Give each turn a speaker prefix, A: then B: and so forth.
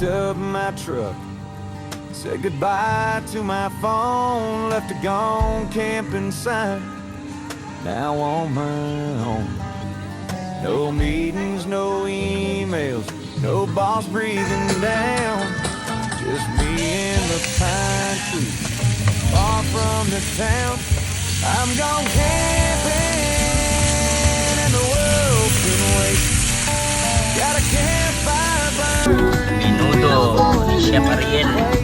A: Packed up my truck, said goodbye to my phone, left a gone camping sign. Now on my own. No meetings, no emails, no boss breathing down. Just me and the pine tree, far from the town. I'm gone camping and the world can wait. Got a campfire burning.
B: Menudo, Chef Ariel.